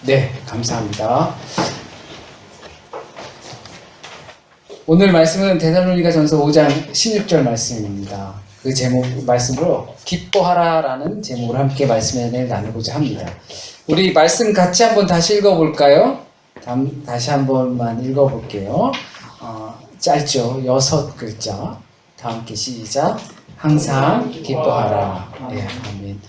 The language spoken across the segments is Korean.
네, 감사합니다. 오늘 말씀은 데살로니가전서 5장 16절 말씀입니다. 그 제목 말씀으로 기뻐하라라는 제목으로 함께 말씀을 나누고자 합니다. 우리 말씀 같이 한번 다시 읽어볼까요? 다시 한 번만 읽어볼게요. 짧죠? 6글자. 다 함께 시작. 항상 기뻐하라. 네, 아멘.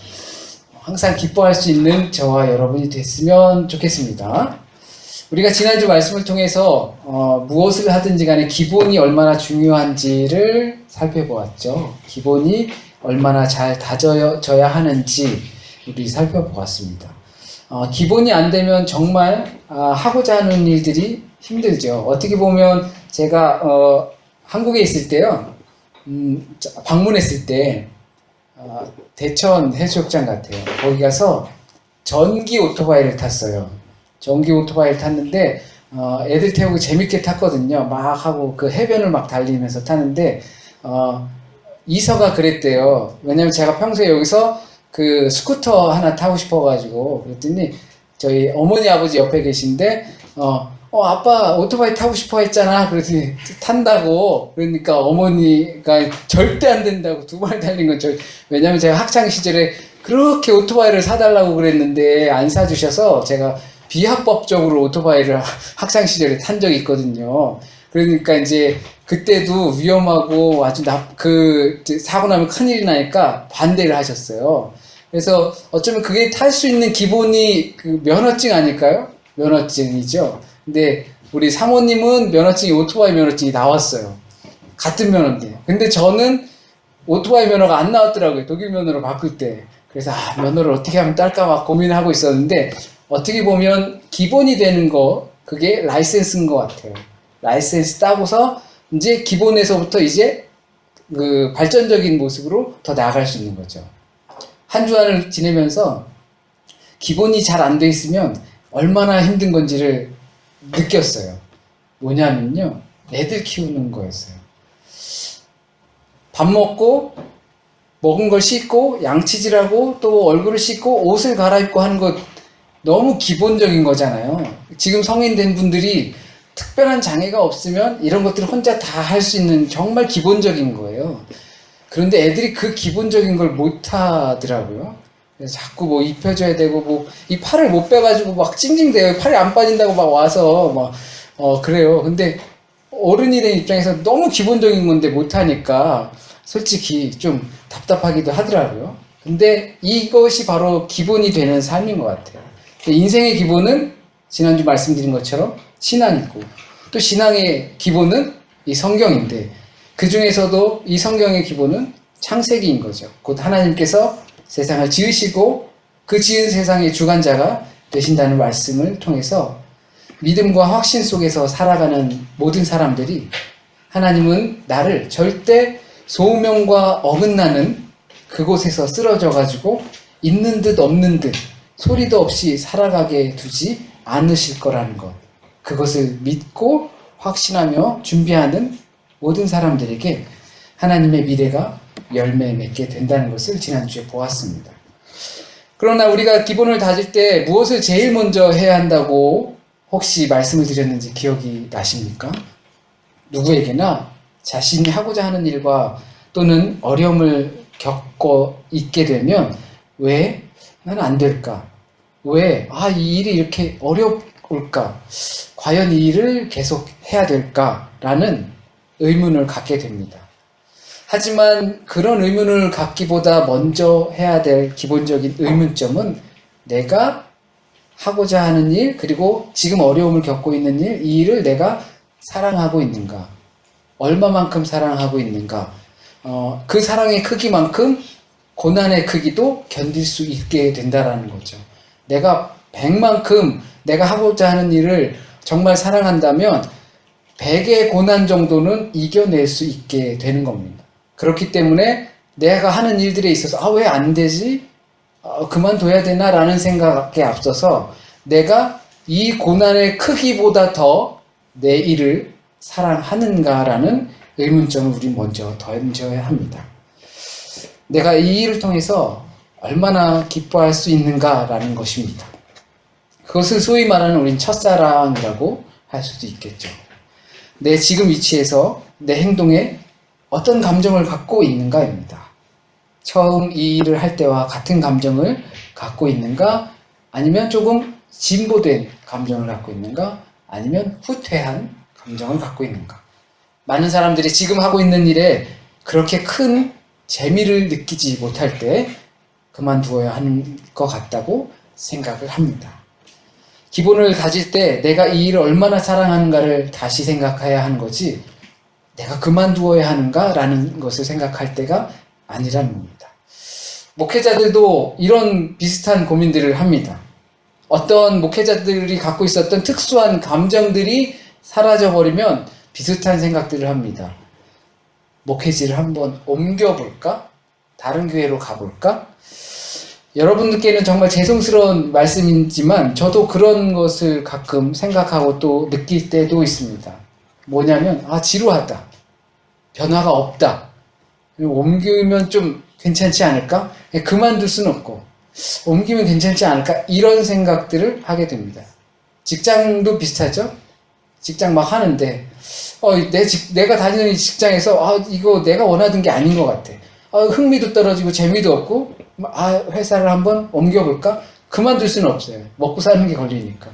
항상 기뻐할 수 있는 저와 여러분이 됐으면 좋겠습니다. 우리가 지난주 말씀을 통해서 무엇을 하든지 간에 기본이 얼마나 중요한지를 살펴보았죠. 기본이 얼마나 잘 다져져야 하는지 우리 살펴보았습니다. 기본이 안 되면 정말 하고자 하는 일들이 힘들죠. 어떻게 보면 제가 한국에 있을 때요, 방문했을 때 대천 해수욕장 같아요. 거기 가서 전기 오토바이를 탔어요. 전기 오토바이를 탔는데 애들 태우고 재밌게 탔거든요. 막 하고 그 해변을 막 달리면서 타는데 이서가 그랬대요. 왜냐면 제가 평소에 여기서 그 스쿠터 하나 타고 싶어가지고 그랬더니 저희 어머니 아버지 옆에 계신데 아빠 오토바이 타고 싶어 했잖아. 그랬더니 탄다고. 그러니까 어머니가 절대 안 된다고 두 번 달린 건 왜냐면 제가 학창 시절에 그렇게 오토바이를 사달라고 그랬는데 안 사주셔서 제가 비합법적으로 오토바이를 학창 시절에 탄 적이 있거든요. 그러니까 이제 그때도 위험하고 아주 사고 나면 큰일이 나니까 반대를 하셨어요. 그래서 어쩌면 그게 탈 수 있는 기본이 그 면허증 아닐까요? 면허증이죠. 근데 우리 사모님은 오토바이 면허증이 나왔어요. 같은 면허인데. 근데 저는 오토바이 면허가 안 나왔더라고요. 독일 면허로 바꿀 때. 그래서 면허를 어떻게 하면 딸까 막 고민하고 있었는데 어떻게 보면 기본이 되는 거, 그게 라이센스인 것 같아요. 라이센스 따고서 이제 기본에서부터 이제 그 발전적인 모습으로 더 나아갈 수 있는 거죠. 한 주간을 지내면서 기본이 잘 안 돼 있으면 얼마나 힘든 건지를 느꼈어요. 뭐냐면요, 애들 키우는 거였어요. 밥 먹고 먹은 걸 씻고 양치질하고 또 얼굴을 씻고 옷을 갈아입고 하는 것 너무 기본적인 거잖아요. 지금 성인 된 분들이 특별한 장애가 없으면 이런 것들을 혼자 다 할 수 있는 정말 기본적인 거예요. 그런데 애들이 그 기본적인 걸 못 하더라고요. 그래서 자꾸 뭐 입혀줘야 되고 이 팔을 못 빼가지고 막 찡찡대요. 팔이 안 빠진다고 막 와서 그래요. 근데 어른이 된 입장에서 너무 기본적인 건데 못 하니까 솔직히 좀 답답하기도 하더라고요. 근데 이것이 바로 기본이 되는 삶인 것 같아요. 인생의 기본은 지난주 말씀드린 것처럼 신앙이고 또 신앙의 기본은 이 성경인데 그 중에서도 이 성경의 기본은 창세기인 거죠. 곧 하나님께서 세상을 지으시고 그 지은 세상의 주관자가 되신다는 말씀을 통해서 믿음과 확신 속에서 살아가는 모든 사람들이 하나님은 나를 절대 소명과 어긋나는 그곳에서 쓰러져 가지고 있는 듯 없는 듯 소리도 없이 살아가게 두지 않으실 거라는 것, 그것을 믿고 확신하며 준비하는 모든 사람들에게 하나님의 미래가 열매 맺게 된다는 것을 지난주에 보았습니다. 그러나 우리가 기본을 다질 때 무엇을 제일 먼저 해야 한다고 혹시 말씀을 드렸는지 기억이 나십니까? 누구에게나 자신이 하고자 하는 일과 또는 어려움을 겪고 있게 되면 왜 나는 안 될까? 왜 이 일이 이렇게 어려울까? 과연 이 일을 계속 해야 될까? 라는 의문을 갖게 됩니다. 하지만 그런 의문을 갖기보다 먼저 해야 될 기본적인 의문점은 내가 하고자 하는 일, 그리고 지금 어려움을 겪고 있는 일, 이 일을 내가 사랑하고 있는가? 얼마만큼 사랑하고 있는가? 그 사랑의 크기만큼 고난의 크기도 견딜 수 있게 된다라는 거죠. 내가 100만큼 내가 하고자 하는 일을 정말 사랑한다면 100의 고난 정도는 이겨낼 수 있게 되는 겁니다. 그렇기 때문에 내가 하는 일들에 있어서 왜 안 되지? 그만둬야 되나? 라는 생각에 앞서서 내가 이 고난의 크기보다 더 내 일을 사랑하는가라는 의문점을 우리 먼저 던져야 합니다. 내가 이 일을 통해서 얼마나 기뻐할 수 있는가라는 것입니다. 그것을 소위 말하는 우린 첫사랑이라고 할 수도 있겠죠. 내 지금 위치에서 내 행동에 어떤 감정을 갖고 있는가입니다. 처음 이 일을 할 때와 같은 감정을 갖고 있는가? 아니면 조금 진보된 감정을 갖고 있는가? 아니면 후퇴한 감정을 갖고 있는가? 많은 사람들이 지금 하고 있는 일에 그렇게 큰 재미를 느끼지 못할 때 그만두어야 하는 것 같다고 생각을 합니다. 기본을 가질 때 내가 이 일을 얼마나 사랑하는가를 다시 생각해야 하는 거지, 내가 그만두어야 하는가라는 것을 생각할 때가 아니라는 겁니다. 목회자들도 이런 비슷한 고민들을 합니다. 어떤 목회자들이 갖고 있었던 특수한 감정들이 사라져버리면 비슷한 생각들을 합니다. 목회지를 한번 옮겨볼까? 다른 교회로 가볼까? 여러분들께는 정말 죄송스러운 말씀이지만 저도 그런 것을 가끔 생각하고 또 느낄 때도 있습니다. 뭐냐면 지루하다, 변화가 없다, 옮기면 좀 괜찮지 않을까? 그만둘 수는 없고 옮기면 괜찮지 않을까? 이런 생각들을 하게 됩니다. 직장도 비슷하죠? 직장 막 하는데 내가 다니는 직장에서 이거 내가 원하던 게 아닌 것 같아. 흥미도 떨어지고 재미도 없고 회사를 한번 옮겨볼까? 그만둘 수는 없어요. 먹고 사는 게 걸리니까.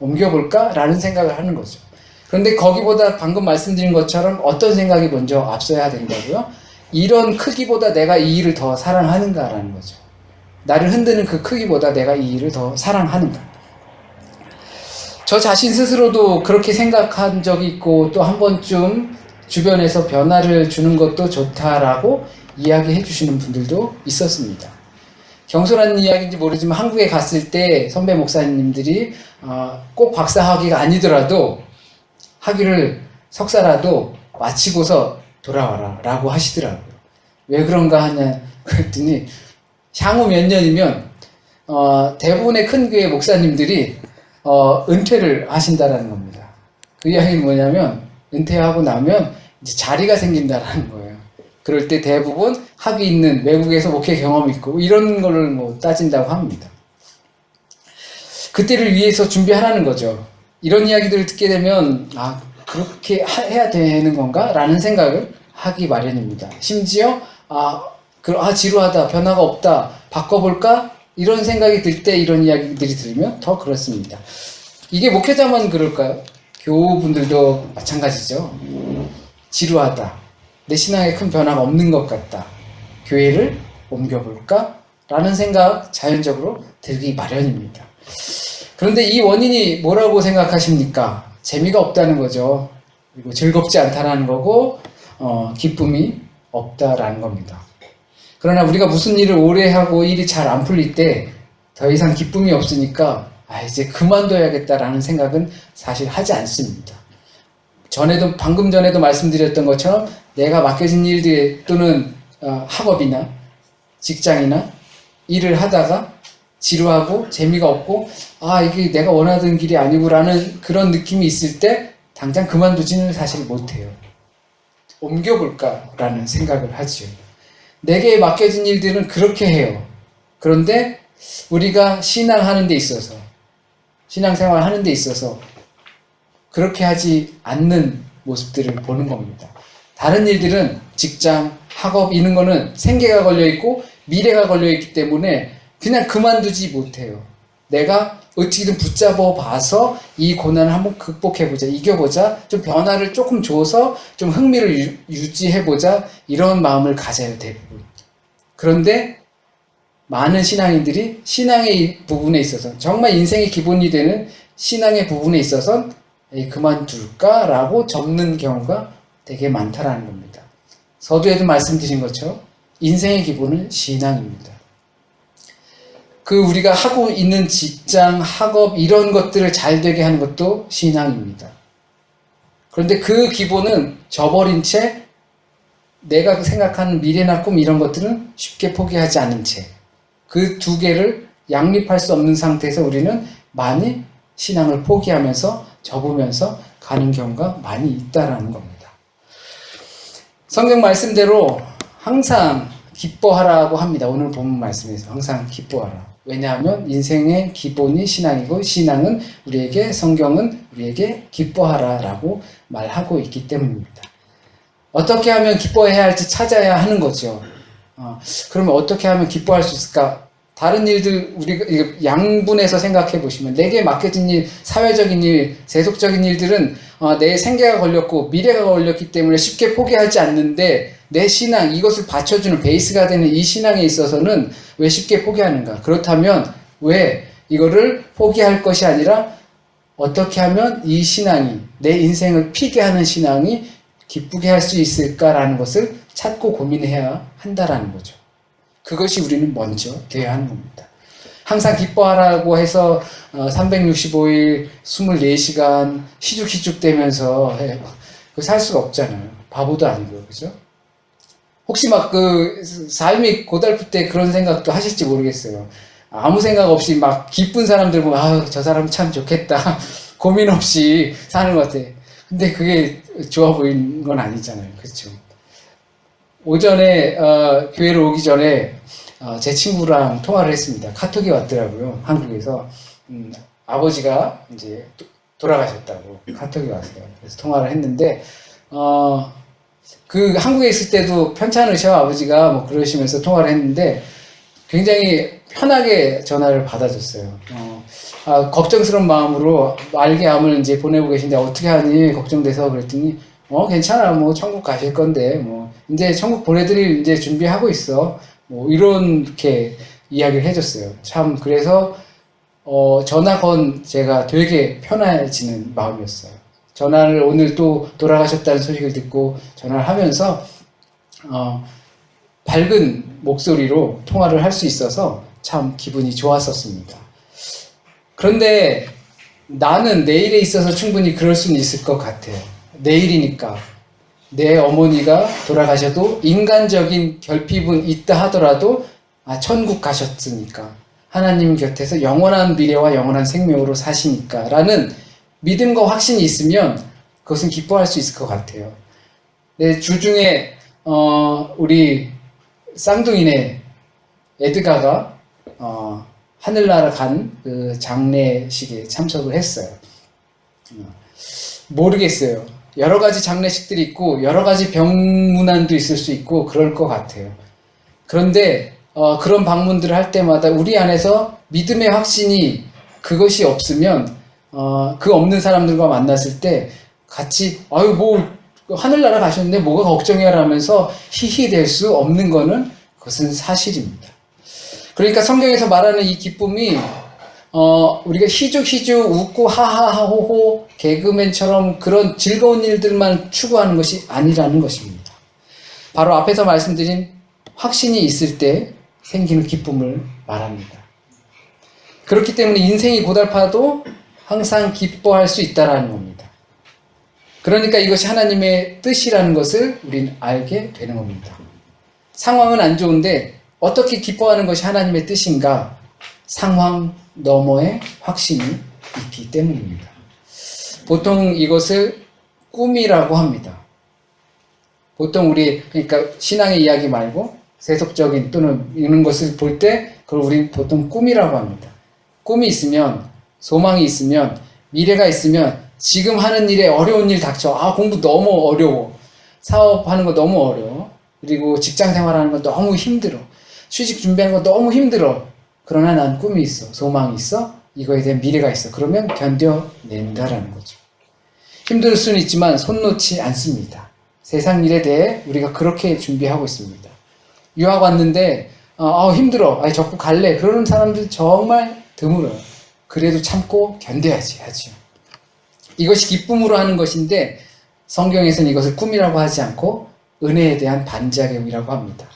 옮겨볼까? 라는 생각을 하는 거죠. 그런데 거기보다 방금 말씀드린 것처럼 어떤 생각이 먼저 앞서야 된다고요? 이런 크기보다 내가 이 일을 더 사랑하는가라는 거죠. 나를 흔드는 그 크기보다 내가 이 일을 더 사랑하는가. 저 자신 스스로도 그렇게 생각한 적이 있고 또 한 번쯤 주변에서 변화를 주는 것도 좋다라고 이야기해 주시는 분들도 있었습니다. 경솔한 이야기인지 모르지만 한국에 갔을 때 선배 목사님들이 꼭 박사학위가 아니더라도 학위를 석사라도 마치고서 돌아와라 라고 하시더라고요. 왜 그런가 하냐 그랬더니 향후 몇 년이면 대부분의 큰 교회 목사님들이 은퇴를 하신다라는 겁니다. 그 이야기는 뭐냐면 은퇴하고 나면 이제 자리가 생긴다라는 거예요. 그럴 때 대부분 학위 있는 외국에서 목회 경험이 있고 이런 거를 뭐 따진다고 합니다. 그때를 위해서 준비하라는 거죠. 이런 이야기들을 듣게 되면 그렇게 해야 되는 건가? 라는 생각을 하기 마련입니다. 심지어 지루하다, 변화가 없다, 바꿔볼까? 이런 생각이 들 때 이런 이야기들이 들으면 더 그렇습니다. 이게 목회자만 그럴까요? 교우분들도 마찬가지죠. 지루하다, 내 신앙에 큰 변화가 없는 것 같다, 교회를 옮겨볼까? 라는 생각 자연적으로 들기 마련입니다. 그런데 이 원인이 뭐라고 생각하십니까? 재미가 없다는 거죠. 그리고 즐겁지 않다라는 거고 기쁨이 없다라는 겁니다. 그러나 우리가 무슨 일을 오래 하고 일이 잘 안 풀릴 때 더 이상 기쁨이 없으니까 이제 그만둬야겠다라는 생각은 사실 하지 않습니다. 방금 전에도 말씀드렸던 것처럼 내가 맡겨진 일들 또는 학업이나 직장이나 일을 하다가 지루하고 재미가 없고 이게 내가 원하던 길이 아니고라는 그런 느낌이 있을 때 당장 그만두지는 사실 못해요. 옮겨볼까라는 생각을 하죠. 내게 맡겨진 일들은 그렇게 해요. 그런데 우리가 신앙하는 데 있어서, 신앙생활 하는 데 있어서 그렇게 하지 않는 모습들을 보는 겁니다. 다른 일들은 직장, 학업 이런 거는 생계가 걸려있고 미래가 걸려있기 때문에 그냥 그만두지 못해요. 내가 어떻게든 붙잡아 봐서 이 고난을 한번 극복해보자, 이겨보자, 좀 변화를 조금 줘서 좀 흥미를 유지해보자, 이런 마음을 가져요, 대부분. 그런데 많은 신앙인들이 신앙의 부분에 있어서, 정말 인생의 기본이 되는 신앙의 부분에 있어서 그만둘까라고 접는 경우가 되게 많다라는 겁니다. 서두에도 말씀드린 것처럼 인생의 기본은 신앙입니다. 우리가 하고 있는 직장, 학업 이런 것들을 잘 되게 하는 것도 신앙입니다. 그런데 그 기본은 저버린 채 내가 생각하는 미래나 꿈 이런 것들은 쉽게 포기하지 않은 채 그 두 개를 양립할 수 없는 상태에서 우리는 많이 신앙을 포기하면서 접으면서 가는 경우가 많이 있다라는 겁니다. 성경 말씀대로 항상 기뻐하라고 합니다. 오늘 본문 말씀에서 항상 기뻐하라. 왜냐하면 인생의 기본이 신앙이고 신앙은 우리에게 성경은 우리에게 기뻐하라라고 말하고 있기 때문입니다. 어떻게 하면 기뻐해야 할지 찾아야 하는 거죠. 그러면 어떻게 하면 기뻐할 수 있을까? 다른 일들 우리가 양분해서 생각해 보시면 내게 맡겨진 일, 사회적인 일, 세속적인 일들은 내 생계가 걸렸고 미래가 걸렸기 때문에 쉽게 포기하지 않는데 내 신앙, 이것을 받쳐주는 베이스가 되는 이 신앙에 있어서는 왜 쉽게 포기하는가? 그렇다면 왜 이거를 포기할 것이 아니라 어떻게 하면 이 신앙이 내 인생을 피게 하는 신앙이 기쁘게 할 수 있을까라는 것을 찾고 고민해야 한다라는 거죠. 그것이 우리는 먼저 되어야 하는 겁니다. 항상 기뻐하라고 해서 365일 24시간 희죽희죽대면서 살 수가 없잖아요. 바보도 아니고, 그죠? 혹시 막 삶이 고달플 때 그런 생각도 하실지 모르겠어요. 아무 생각 없이 막 기쁜 사람들 보면 저 사람 참 좋겠다. 고민 없이 사는 것 같아. 근데 그게 좋아 보이는 건 아니잖아요. 그렇죠? 오전에 교회로 오기 전에 제 친구랑 통화를 했습니다. 카톡이 왔더라고요. 한국에서 아버지가 이제 돌아가셨다고 카톡이 왔어요. 그래서 통화를 했는데 그 한국에 있을 때도 편찮으셔 아버지가 뭐 그러시면서 통화를 했는데 굉장히 편하게 전화를 받아줬어요. 걱정스러운 마음으로 말기암을 이제 보내고 계신데 어떻게 하니 걱정돼서 그랬더니 괜찮아 뭐 천국 가실 건데 뭐 이제 천국 보내드릴 이제 준비하고 있어 뭐 이렇게 이야기를 해줬어요. 참 그래서 전화 건 제가 되게 편해지는 마음이었어요. 전화를 오늘 또 돌아가셨다는 소식을 듣고 전화를 하면서 밝은 목소리로 통화를 할 수 있어서 참 기분이 좋았었습니다. 그런데 나는 내일에 있어서 충분히 그럴 수는 있을 것 같아요. 내일이니까 내 어머니가 돌아가셔도 인간적인 결핍은 있다 하더라도 천국 가셨으니까 하나님 곁에서 영원한 미래와 영원한 생명으로 사시니까 라는 믿음과 확신이 있으면 그것은 기뻐할 수 있을 것 같아요. 네, 주중에 우리 쌍둥이네 에드가가 하늘나라 간 그 장례식에 참석을 했어요. 모르겠어요. 여러 가지 장례식들이 있고 여러 가지 병문안도 있을 수 있고 그럴 것 같아요. 그런데 그런 방문들을 할 때마다 우리 안에서 믿음의 확신이 그것이 없으면 그 없는 사람들과 만났을 때 같이 뭐 하늘나라 가셨는데 뭐가 걱정이야 라면서 히히댈 수 없는 거는 그것은 사실입니다. 그러니까 성경에서 말하는 이 기쁨이 우리가 희죽희죽 웃고 하하하호호 개그맨처럼 그런 즐거운 일들만 추구하는 것이 아니라는 것입니다. 바로 앞에서 말씀드린 확신이 있을 때 생기는 기쁨을 말합니다. 그렇기 때문에 인생이 고달파도 항상 기뻐할 수 있다는 겁니다. 그러니까 이것이 하나님의 뜻이라는 것을 우리는 알게 되는 겁니다. 상황은 안 좋은데 어떻게 기뻐하는 것이 하나님의 뜻인가? 상황 너머의 확신이 있기 때문입니다. 보통 이것을 꿈이라고 합니다. 보통 그러니까 신앙의 이야기 말고 세속적인 또는 이런 것을 볼 때 그걸 우리는 보통 꿈이라고 합니다. 꿈이 있으면, 소망이 있으면, 미래가 있으면 지금 하는 일에 어려운 일 닥쳐. 공부 너무 어려워. 사업하는 거 너무 어려워. 그리고 직장 생활하는 거 너무 힘들어. 취직 준비하는 거 너무 힘들어. 그러나 난 꿈이 있어. 소망이 있어. 이거에 대한 미래가 있어. 그러면 견뎌낸다라는 거죠. 힘들 수는 있지만 손 놓지 않습니다. 세상 일에 대해 우리가 그렇게 준비하고 있습니다. 유학 왔는데 힘들어. 적고 갈래. 그러는 사람들 정말 드물어요. 그래도 참고 견뎌야지 하죠. 이것이 기쁨으로 하는 것인데 성경에서는 이것을 꿈이라고 하지 않고 은혜에 대한 반작용이라고 합니다.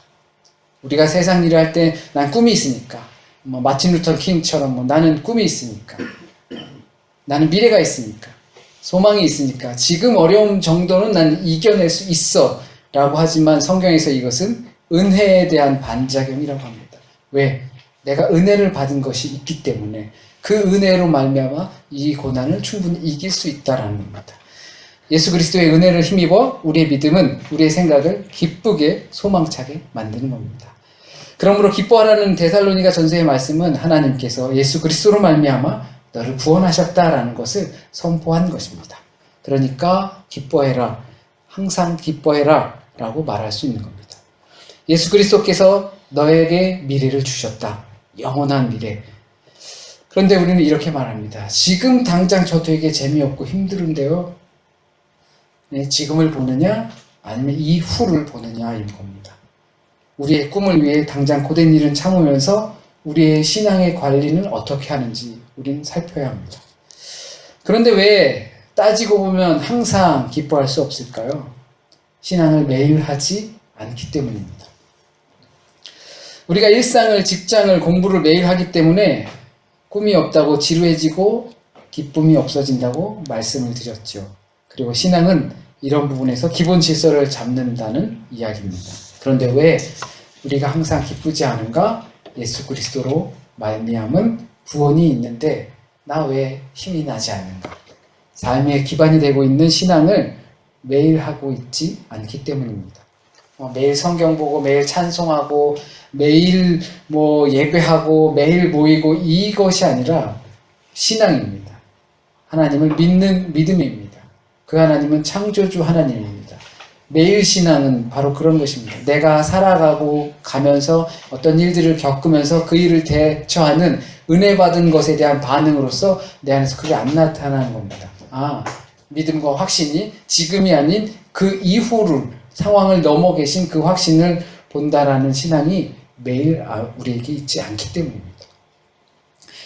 우리가 세상 일을 할 때 난 꿈이 있으니까 마틴 루터 킹처럼 나는 꿈이 있으니까 나는 미래가 있으니까 소망이 있으니까 지금 어려움 정도는 난 이겨낼 수 있어 라고 하지만 성경에서 이것은 은혜에 대한 반작용이라고 합니다. 왜? 내가 은혜를 받은 것이 있기 때문에 그 은혜로 말미암아 이 고난을 충분히 이길 수 있다라는 겁니다. 예수 그리스도의 은혜를 힘입어 우리의 믿음은 우리의 생각을 기쁘게 소망차게 만드는 겁니다. 그러므로 기뻐하라는 데살로니가 전서의 말씀은 하나님께서 예수 그리스도로 말미암아 너를 구원하셨다라는 것을 선포한 것입니다. 그러니까 기뻐해라, 항상 기뻐해라 라고 말할 수 있는 겁니다. 예수 그리스도께서 너에게 미래를 주셨다. 영원한 미래. 그런데 우리는 이렇게 말합니다. 지금 당장 저 되게 재미없고 힘들은데요. 네, 지금을 보느냐 아니면 이후를 보느냐인 겁니다. 우리의 꿈을 위해 당장 고된 일은 참으면서 우리의 신앙의 관리는 어떻게 하는지 우리는 살펴야 합니다. 그런데 왜 따지고 보면 항상 기뻐할 수 없을까요? 신앙을 매일 하지 않기 때문입니다. 우리가 일상을, 직장을, 공부를 매일 하기 때문에 꿈이 없다고 지루해지고 기쁨이 없어진다고 말씀을 드렸죠. 그리고 신앙은 이런 부분에서 기본 질서를 잡는다는 이야기입니다. 그런데 왜 우리가 항상 기쁘지 않은가? 예수 그리스도로 말미암은 구원이 있는데 나 왜 힘이 나지 않는가? 삶의 기반이 되고 있는 신앙을 매일 하고 있지 않기 때문입니다. 매일 성경 보고 매일 찬송하고 매일 예배하고 매일 모이고 이것이 아니라 신앙입니다. 하나님을 믿는 믿음입니다. 그 하나님은 창조주 하나님입니다. 매일 신앙은 바로 그런 것입니다. 내가 살아가고 가면서 어떤 일들을 겪으면서 그 일을 대처하는 은혜 받은 것에 대한 반응으로서 내 안에서 그게 안 나타나는 겁니다. 믿음과 확신이 지금이 아닌 그 이후를 상황을 넘어 계신 그 확신을 본다라는 신앙이 매일 우리에게 있지 않기 때문입니다.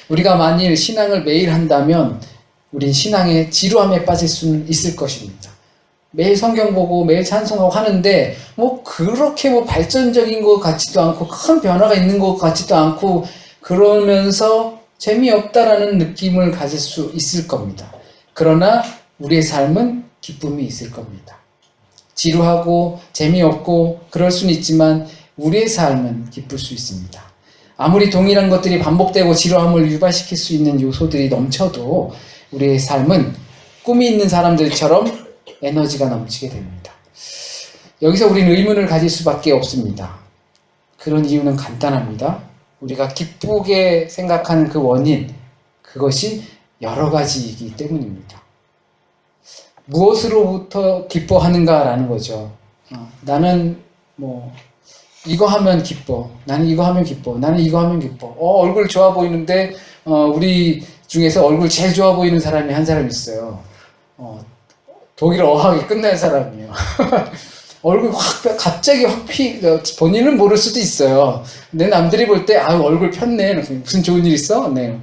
우리가 만일 신앙을 매일 한다면 우린 신앙의 지루함에 빠질 수는 있을 것입니다. 매일 성경 보고 매일 찬송하고 하는데 그렇게 발전적인 것 같지도 않고 큰 변화가 있는 것 같지도 않고 그러면서 재미없다라는 느낌을 가질 수 있을 겁니다. 그러나 우리의 삶은 기쁨이 있을 겁니다. 지루하고 재미없고 그럴 수는 있지만 우리의 삶은 기쁠 수 있습니다. 아무리 동일한 것들이 반복되고 지루함을 유발시킬 수 있는 요소들이 넘쳐도 우리의 삶은 꿈이 있는 사람들처럼 에너지가 넘치게 됩니다. 여기서 우리는 의문을 가질 수밖에 없습니다. 그런 이유는 간단합니다. 우리가 기쁘게 생각하는 그 원인, 그것이 여러 가지이기 때문입니다. 무엇으로부터 기뻐하는가라는 거죠. 나는 이거 하면 기뻐. 나는 이거 하면 기뻐. 나는 이거 하면 기뻐. 얼굴 좋아 보이는데 우리 중에서 얼굴 제일 좋아 보이는 사람이 한 사람 있어요. 독일어 어학이 끝날 사람이에요. 얼굴 갑자기 본인은 모를 수도 있어요. 근데 남들이 볼 때, 얼굴 폈네. 무슨 좋은 일 있어? 네.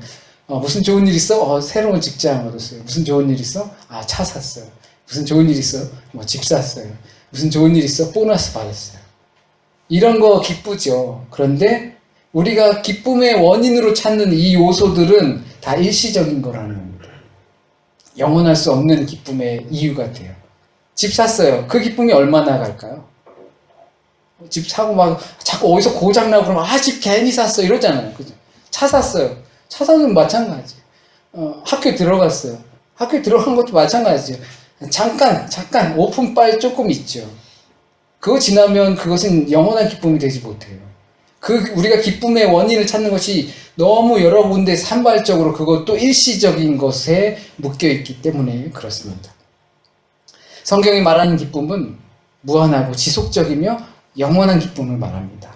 무슨 좋은 일 있어? 새로운 직장 얻었어요. 무슨 좋은 일 있어? 차 샀어요. 무슨 좋은 일 있어? 집 샀어요. 무슨 좋은 일 있어? 보너스 받았어요. 이런 거 기쁘죠. 그런데 우리가 기쁨의 원인으로 찾는 이 요소들은 다 일시적인 거라는 겁니다. 영원할 수 없는 기쁨의 이유가 돼요. 집 샀어요. 그 기쁨이 얼마나 갈까요? 집 사고 자꾸 어디서 고장나고 그러면 집 괜히 샀어 이러잖아요. 그죠? 차 샀어요. 차 사는 마찬가지. 학교 들어갔어요. 학교 들어간 것도 마찬가지죠. 잠깐 오픈빨 조금 있죠. 그거 지나면 그것은 영원한 기쁨이 되지 못해요. 우리가 기쁨의 원인을 찾는 것이 너무 여러 군데 산발적으로 그것도 일시적인 것에 묶여있기 때문에 그렇습니다. 성경이 말하는 기쁨은 무한하고 지속적이며 영원한 기쁨을 말합니다.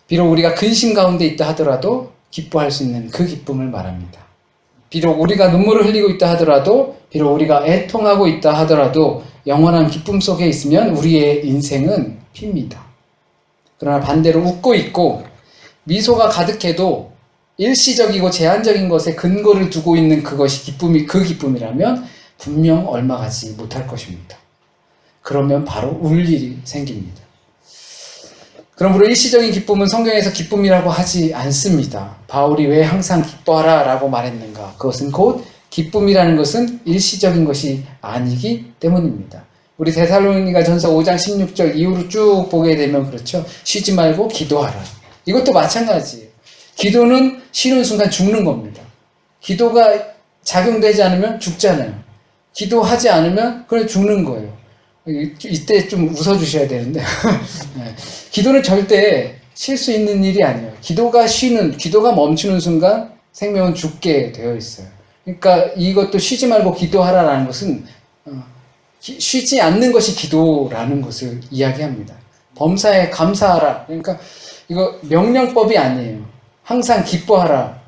비록 우리가 근심 가운데 있다 하더라도 기뻐할 수 있는 그 기쁨을 말합니다. 비록 우리가 눈물을 흘리고 있다 하더라도, 비록 우리가 애통하고 있다 하더라도 영원한 기쁨 속에 있으면 우리의 인생은 핍니다. 그러나 반대로 웃고 있고 미소가 가득해도 일시적이고 제한적인 것에 근거를 두고 있는 그것이 그 기쁨이라면 분명 얼마 가지 못할 것입니다. 그러면 바로 울 일이 생깁니다. 그러므로 일시적인 기쁨은 성경에서 기쁨이라고 하지 않습니다. 바울이 왜 항상 기뻐하라 라고 말했는가? 그것은 곧 기쁨이라는 것은 일시적인 것이 아니기 때문입니다. 우리 데살로니가 전서 5장 16절 이후로 쭉 보게 되면 그렇죠. 쉬지 말고 기도하라. 이것도 마찬가지예요. 기도는 쉬는 순간 죽는 겁니다. 기도가 작용되지 않으면 죽잖아요. 기도하지 않으면 그냥 죽는 거예요. 이때 좀 웃어주셔야 되는데 네. 기도는 절대 쉴 수 있는 일이 아니에요. 기도가 멈추는 순간 생명은 죽게 되어 있어요. 그러니까 이것도 쉬지 말고 기도하라라는 것은 쉬지 않는 것이 기도라는 것을 이야기합니다. 범사에 감사하라. 그러니까 이거 명령법이 아니에요. 항상 기뻐하라.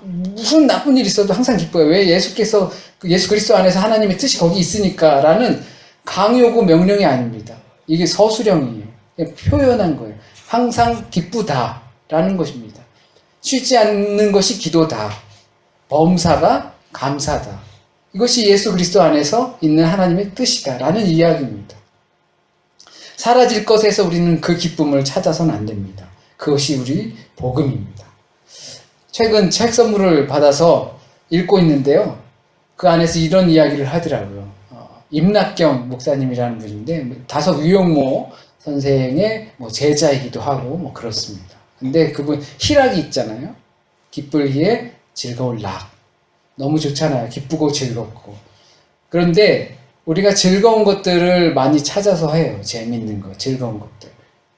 무슨 나쁜 일 있어도 항상 기뻐해. 왜 예수 그리스도 안에서 하나님의 뜻이 거기 있으니까 라는 강요고 명령이 아닙니다. 이게 서술형이에요. 그냥 표현한 거예요. 항상 기쁘다 라는 것입니다. 쉬지 않는 것이 기도다. 범사가 감사다. 이것이 예수 그리스도 안에서 있는 하나님의 뜻이다 라는 이야기입니다. 사라질 것에서 우리는 그 기쁨을 찾아서는 안 됩니다. 그것이 우리 복음입니다. 최근 책 선물을 받아서 읽고 있는데요. 그 안에서 이런 이야기를 하더라고요. 임낙경 목사님이라는 분인데 다섯 유용모 선생의 제자이기도 하고 그렇습니다. 근데 그분 희락이 있잖아요. 기쁠 희에 즐거울 락. 너무 좋잖아요. 기쁘고 즐겁고. 그런데 우리가 즐거운 것들을 많이 찾아서 해요. 재밌는 거, 즐거운 것들.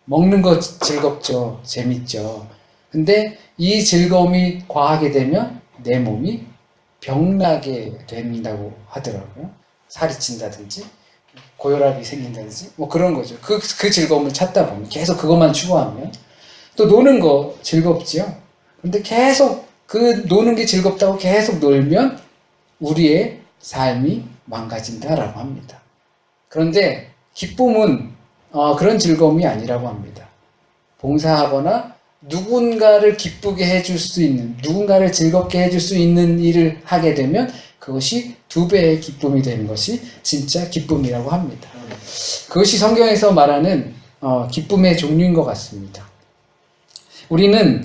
먹는 거 즐겁죠. 재밌죠. 근데 이 즐거움이 과하게 되면 내 몸이 병나게 된다고 하더라고요. 살이 찐다든지, 고혈압이 생긴다든지, 그런 거죠. 그 즐거움을 찾다 보면, 계속 그것만 추구하면. 또 노는 거 즐겁지요. 근데 계속 그 노는 게 즐겁다고 계속 놀면 우리의 삶이 망가진다라고 합니다. 그런데 기쁨은 그런 즐거움이 아니라고 합니다. 봉사하거나 누군가를 기쁘게 해줄 수 있는, 누군가를 즐겁게 해줄 수 있는 일을 하게 되면 그것이 2배의 기쁨이 되는 것이 진짜 기쁨이라고 합니다. 그것이 성경에서 말하는 기쁨의 종류인 것 같습니다. 우리는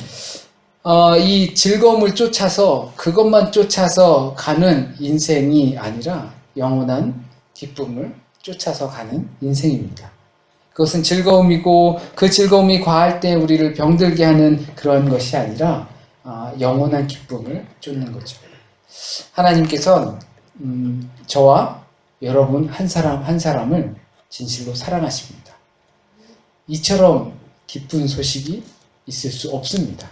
이 즐거움을 쫓아서 그것만 쫓아서 가는 인생이 아니라 영원한 기쁨을 쫓아서 가는 인생입니다. 그것은 즐거움이고 그 즐거움이 과할 때 우리를 병들게 하는 그런 것이 아니라 영원한 기쁨을 쫓는 거죠. 하나님께서는 저와 여러분 한 사람 한 사람을 진실로 사랑하십니다. 이처럼 기쁜 소식이 있을 수 없습니다.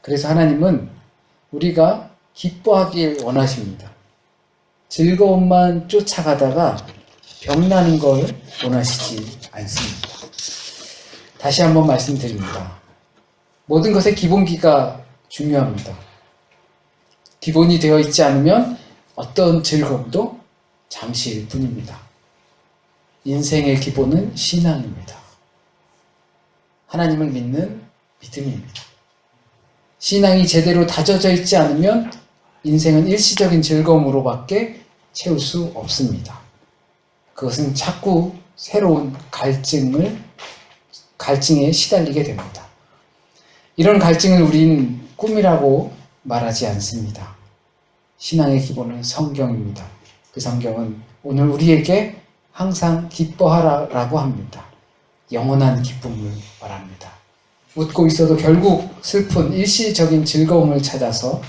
그래서 하나님은 우리가 기뻐하길 원하십니다. 즐거움만 쫓아가다가 병나는 걸 원하시지 않습니다. 다시 한번 말씀드립니다. 모든 것의 기본기가 중요합니다. 기본이 되어 있지 않으면 어떤 즐거움도 잠시일 뿐입니다. 인생의 기본은 신앙입니다. 하나님을 믿는 믿음입니다. 신앙이 제대로 다져져 있지 않으면 인생은 일시적인 즐거움으로밖에 채울 수 없습니다. 그것은 자꾸 새로운 갈증에 시달리게 됩니다. 이런 갈증을 우린 꿈이라고 말하지 않습니다. 신앙의 기본은 성경입니다. 그 성경은 오늘 우리에게 항상 기뻐하라라고 합니다. 영원한 기쁨을 말합니다. 웃고 있어도 결국 슬픈 일시적인 즐거움을 찾아서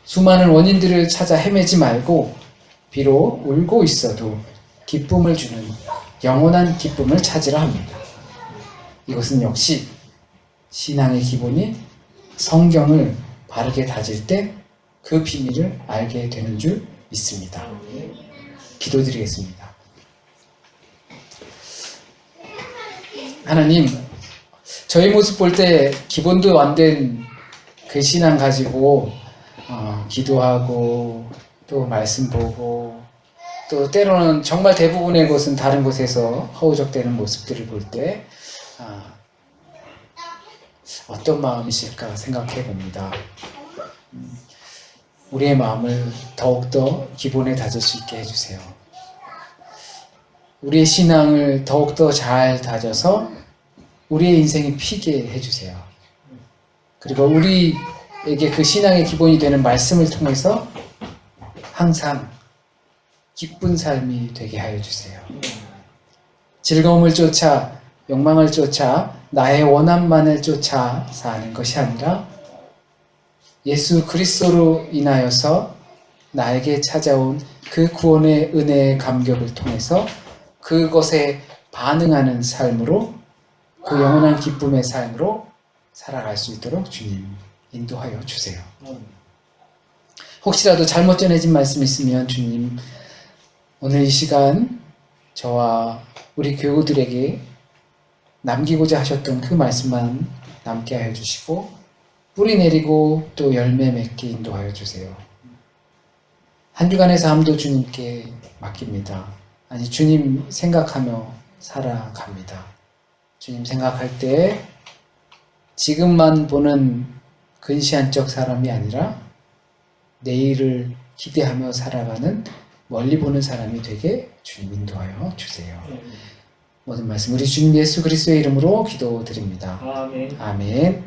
수많은 원인들을 찾아 헤매지 말고 비록 울고 있어도 기쁨을 주는 영원한 기쁨을 찾으라 합니다. 이것은 역시 신앙의 기본이 성경을 바르게 다질 때 그 비밀을 알게 되는 줄 믿습니다. 기도드리겠습니다. 하나님, 저희 모습 볼 때 기본도 안 된 그 신앙 가지고 기도하고 또 말씀 보고 또 때로는 정말 대부분의 것은 다른 곳에서 허우적대는 모습들을 볼 때 어떤 마음이실까 생각해 봅니다. 우리의 마음을 더욱더 기본에 다질 수 있게 해주세요. 우리의 신앙을 더욱더 잘 다져서 우리의 인생이 피게 해주세요. 그리고 우리에게 그 신앙의 기본이 되는 말씀을 통해서 항상 기쁜 삶이 되게 하여 주세요. 즐거움을 쫓아, 욕망을 쫓아, 나의 원함만을 쫓아 사는 것이 아니라 예수 그리스도로 인하여서 나에게 찾아온 그 구원의 은혜의 감격을 통해서 그것에 반응하는 삶으로, 그 영원한 기쁨의 삶으로 살아갈 수 있도록 주님 인도하여 주세요. 혹시라도 잘못 전해진 말씀 있으면 주님 오늘 이 시간 저와 우리 교우들에게 남기고자 하셨던 그 말씀만 남게 하여 주시고 뿌리 내리고 또 열매 맺게 인도하여 주세요. 한 주간의 삶도 주님께 맡깁니다. 아니, 주님 생각하며 살아갑니다. 주님 생각할 때 지금만 보는 근시안적 사람이 아니라 내일을 기대하며 살아가는 멀리 보는 사람이 되게 주님 인도하여 주세요. 모든 말씀 우리 주님 예수 그리스도의 이름으로 기도드립니다. 아멘. 아멘.